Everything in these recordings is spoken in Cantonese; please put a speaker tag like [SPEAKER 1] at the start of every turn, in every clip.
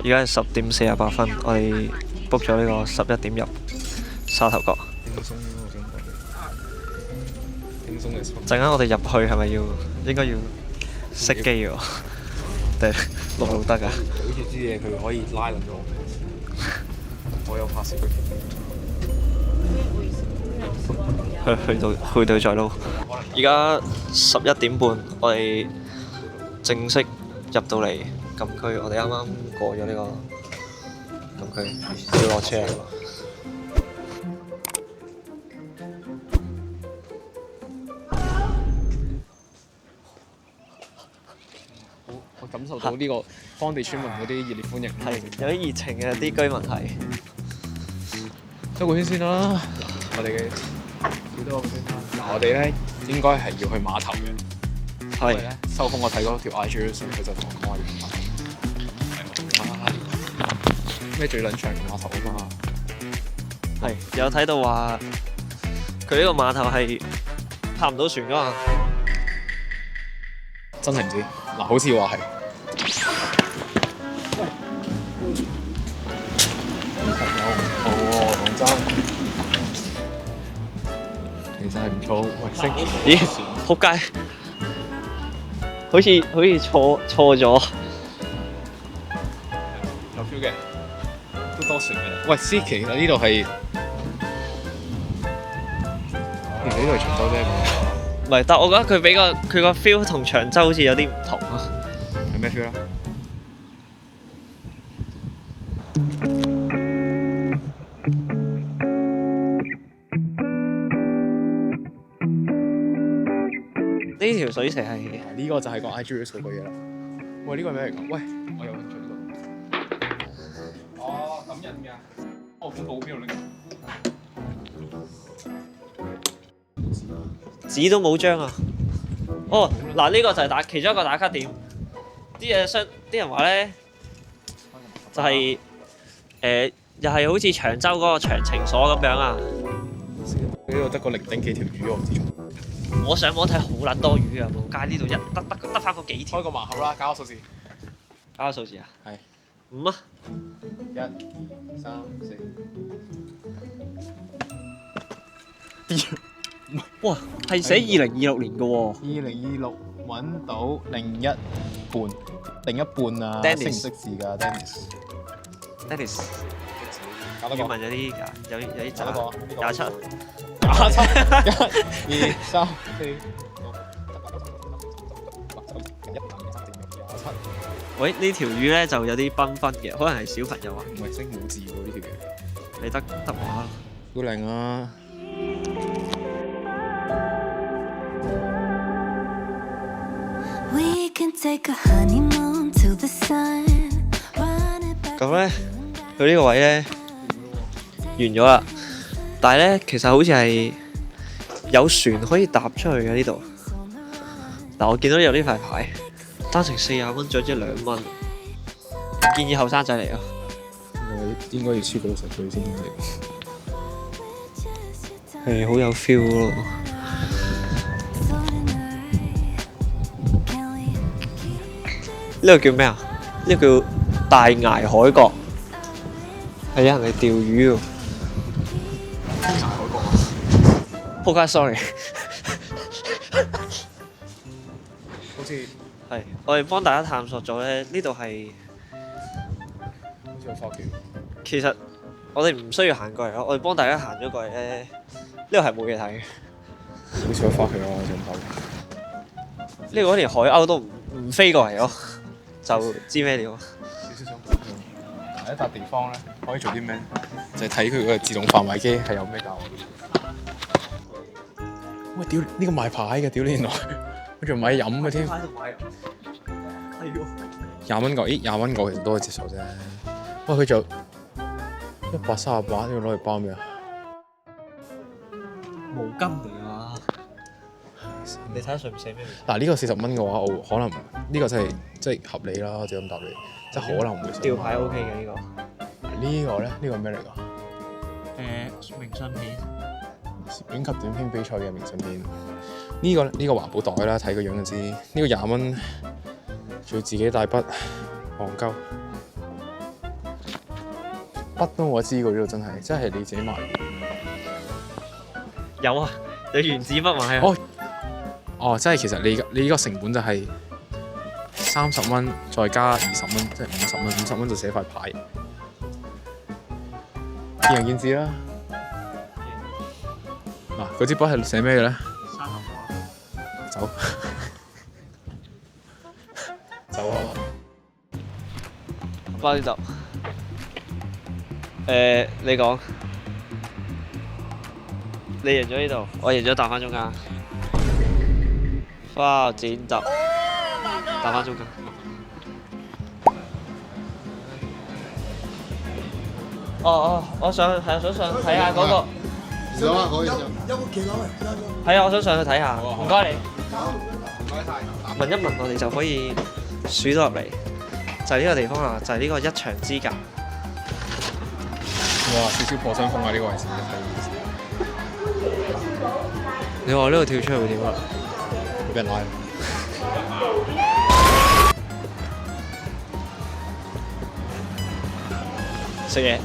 [SPEAKER 1] 而家係10:48，我哋 book 咗呢個11點入沙頭角。
[SPEAKER 2] 輕鬆嘅
[SPEAKER 1] 陣間我哋入去係咪應該要熄機喎？定錄得㗎？
[SPEAKER 2] 好似啲嘢佢可以拉撚咗我，我有拍攝佢。
[SPEAKER 1] 去到再撈。而家11點半，我哋正式入到嚟禁區。我哋啱啱過咗呢個禁區，要落車啦。
[SPEAKER 2] 我感受到呢個當地村民嗰啲熱烈歡迎。
[SPEAKER 1] 係有啲熱情嘅啲居民係。
[SPEAKER 2] 收個圈先啦，我哋嘅幾多個圈啦？嗱，我哋咧應該係要去碼頭嘅。
[SPEAKER 1] 係。
[SPEAKER 2] 收風我睇嗰條 IG 佢就同我講話要去碼頭。咩最撚長嘅碼頭啊嘛？
[SPEAKER 1] 係有睇到話佢呢個碼頭係泊唔到船㗎嘛？
[SPEAKER 2] 真係唔知，嗱，好似話係。好喎，講真，其實係唔錯。喂，星
[SPEAKER 1] 咦？仆街！好似錯咗。
[SPEAKER 2] 有 feel 嘅，都多船嘅。喂，思琪，呢度係，其實呢度係長洲啫。
[SPEAKER 1] 唔係，但我覺得佢俾佢個 feel 同長洲好似有啲唔同啊。
[SPEAKER 2] 係咩 feel 啊？
[SPEAKER 1] 呢條水蛇係
[SPEAKER 2] 呢個就係個 IG 嗰個嘢啦。喂，呢個係咩嚟㗎？喂，我有興趣呢個。哦，咁印㗎。我本簿邊度拎？
[SPEAKER 1] 紙都冇張啊！哦，嗱呢個就係其中一個打卡點。啲人話咧，就係又係好似長洲嗰個長情所咁樣啊！
[SPEAKER 2] 呢度得個零丁幾條魚，我唔知做。
[SPEAKER 1] 我上網睇好撚多魚啊！冇街呢度得翻嗰幾條。
[SPEAKER 2] 開個盲盒啦，搞個數字。
[SPEAKER 1] 搞個數字啊？
[SPEAKER 2] 係。
[SPEAKER 1] 5啊
[SPEAKER 2] ！1、2、3、4。
[SPEAKER 1] 哇，係寫2026年嘅喎。
[SPEAKER 2] 2026揾到另一半啊！識唔識字㗎
[SPEAKER 1] Dennis。
[SPEAKER 2] 搞多個。
[SPEAKER 1] 要問有啲㗎，有啲渣。27。
[SPEAKER 2] 1、2、3、4。
[SPEAKER 1] 喂，呢條魚咧就有啲繽紛嘅，可能係小朋友啊。
[SPEAKER 2] 唔係識冇字喎呢條魚。
[SPEAKER 1] 你得話。
[SPEAKER 2] 好靚啊！
[SPEAKER 1] 咁咧，佢呢個位咧完咗啦，但係咧其實好似係有船可以搭出去嘅呢度。嗱，我見到有呢塊牌，單程40蚊，再即2蚊，建議後生仔嚟啊！
[SPEAKER 2] 應該要超過60歲先嚟。
[SPEAKER 1] 係好有 feel 咯。呢個叫咩啊？呢個叫大崖海角，係有人嚟釣魚喎。仆街 ，sorry。
[SPEAKER 2] 好似
[SPEAKER 1] 係，我哋幫大家探索咗咧，呢度係
[SPEAKER 2] 好似有花橋。
[SPEAKER 1] 其實我哋唔需要行過嚟咯，我哋幫大家行咗過嚟咧，呢度係冇嘢睇嘅。
[SPEAKER 2] 好似有花橋啊！我想睇。
[SPEAKER 1] 呢個連海鷗都唔飛過嚟咯，就知咩料。
[SPEAKER 2] 少少想一笪地方咧，可以做啲咩？就係睇佢個自動販賣機係有咩教我。喂，屌！呢個賣牌嘅，屌你原來，我仲買飲嘅添。
[SPEAKER 1] 係喎。
[SPEAKER 2] 20蚊個，咦？20蚊個其實都可以接受啫。喂，佢就138，呢個攞嚟包咩啊？
[SPEAKER 1] 毛巾嚟啊！你睇下上面寫咩？
[SPEAKER 2] 嗱，呢個40蚊嘅話，我可能呢個真係即係合理啦，就咁答你，即係可能會想。
[SPEAKER 1] 吊牌 OK 嘅呢個。
[SPEAKER 2] 呢個咧，呢個係咩嚟㗎？
[SPEAKER 1] 明信片。
[SPEAKER 2] 攝影及短片比賽嘅明信片。呢個環保袋啦，睇個樣就知。呢個20蚊，仲要自己帶筆，戇鳩。筆都冇得知喎，呢度真係你自己買。
[SPEAKER 1] 有啊，有原子筆買啊。
[SPEAKER 2] 哦，即係其實你呢個成本就係30蚊，再加20蚊，即係50蚊。50蚊就寫塊牌，見仁見智啦。嗱，嗰支筆係寫咩嘅咧？
[SPEAKER 1] 沙頭角。
[SPEAKER 2] 走，走啊！
[SPEAKER 1] 翻呢度。你講。你贏咗呢度，我贏咗彈翻中間。花剪揼，彈翻中間。我想睇下嗰個。
[SPEAKER 3] 有啊，可以有個騎樓啊，
[SPEAKER 1] 係啊，我想上去睇下。唔該你。
[SPEAKER 2] 唔該晒。
[SPEAKER 1] 問一問我哋就可以數到入嚟，就係呢個地方啊，就係呢個一牆之隔。
[SPEAKER 2] 哇！少少破傷風啊！呢個位置
[SPEAKER 1] 你話我呢度跳出去會點啊？
[SPEAKER 2] 會俾人拉。
[SPEAKER 1] 食嘢。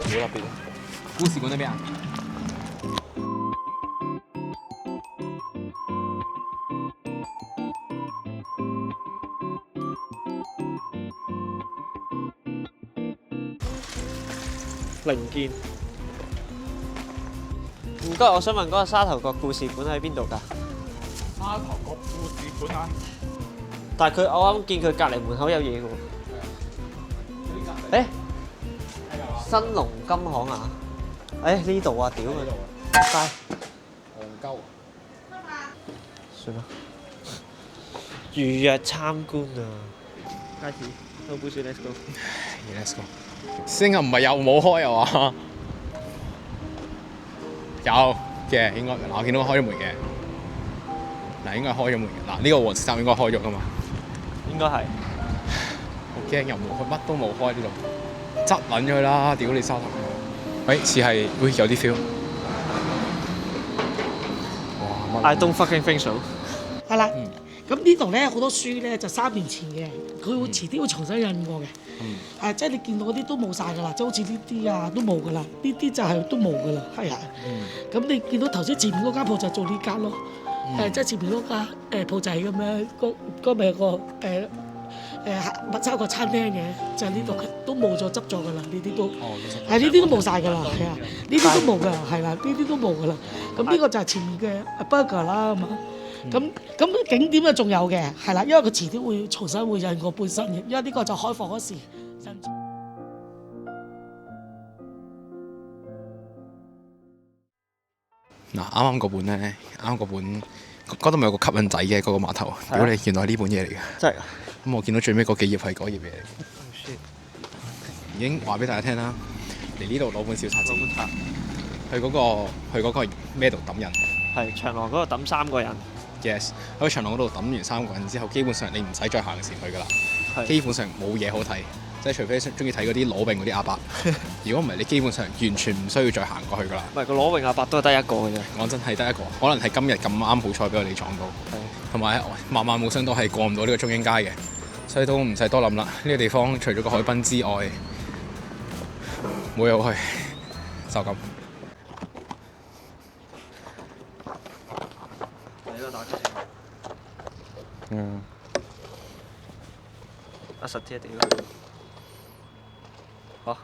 [SPEAKER 2] 冇特別。故事館喺邊啊？
[SPEAKER 1] 零件。唔該，我想問嗰個沙頭角故事館喺邊度㗎？
[SPEAKER 2] 沙頭角故事館啊！
[SPEAKER 1] 但係我啱見佢隔離門口有嘢嘅喎。新龍金行啊！呢度啊，屌佢！街。
[SPEAKER 2] 戇鳩。
[SPEAKER 1] 算啦。預約參觀啊！開始，都不是 let's go。Let's
[SPEAKER 2] go。星啊，唔係又冇開啊嘛？有嘅應該，嗱我見到開咗門嘅，嗱應該開咗門嘅，嗱呢個黃色站應該開咗噶嘛？
[SPEAKER 1] 應該係。
[SPEAKER 2] 好驚又冇開，乜都冇開呢度，執撚咗佢啦！屌你沙頭角，似係會有啲 feel。哇
[SPEAKER 1] I don't fucking think so。
[SPEAKER 4] 係啦，咁呢度咧好多書咧就3年前嘅，佢會遲啲會重新印過嘅。即係你見到嗰啲都冇晒㗎啦，即係好似呢啲啊都冇㗎啦，呢啲就係都冇㗎啦，係啊。咁你見到頭先前面嗰間鋪就做呢間咯，即係前面嗰間鋪仔咁樣，嗰咪有個麥沙個餐廳嘅，就係呢度都冇咗執咗㗎啦，呢啲都係呢啲都冇晒㗎啦，係啊，呢啲都冇㗎，係啦，呢啲都冇㗎啦。咁呢個就係前面嘅 burger 啦，係嘛？咁景點啊仲有嘅，係啦，因為佢遲啲會重新會印過半身嘅，因為呢個就開放嗰時印。
[SPEAKER 2] 嗱啱啱嗰本咧，嗰度咪有個吸引仔嘅嗰個碼頭，屌你原來係呢本嘢嚟嘅。
[SPEAKER 1] 真係。
[SPEAKER 2] 咁我見到最尾嗰幾頁係嗰頁嘢嚟。已經話俾大家聽啦，嚟呢度攞本小冊子。去嗰個咩度抌人？
[SPEAKER 1] 係長廊嗰度抌3個人。
[SPEAKER 2] Yes，喺長廊嗰度抌完3個人之後，基本上你唔使再行前去㗎啦。基本上冇嘢好睇，即係除非中意睇嗰啲裸泳嗰啲阿伯。如果唔係，你基本上完全唔需要再行過去㗎啦。
[SPEAKER 1] 唔係個裸泳阿伯都係得一個嘅啫。
[SPEAKER 2] 講真係得一個，可能係今日咁啱好彩俾我哋撞到。同埋萬萬冇想到係過唔到呢個中英街嘅，所以都唔使多諗啦。呢個地方除咗個海濱之外，冇嘢好去，就咁。
[SPEAKER 1] 實啲一啲好。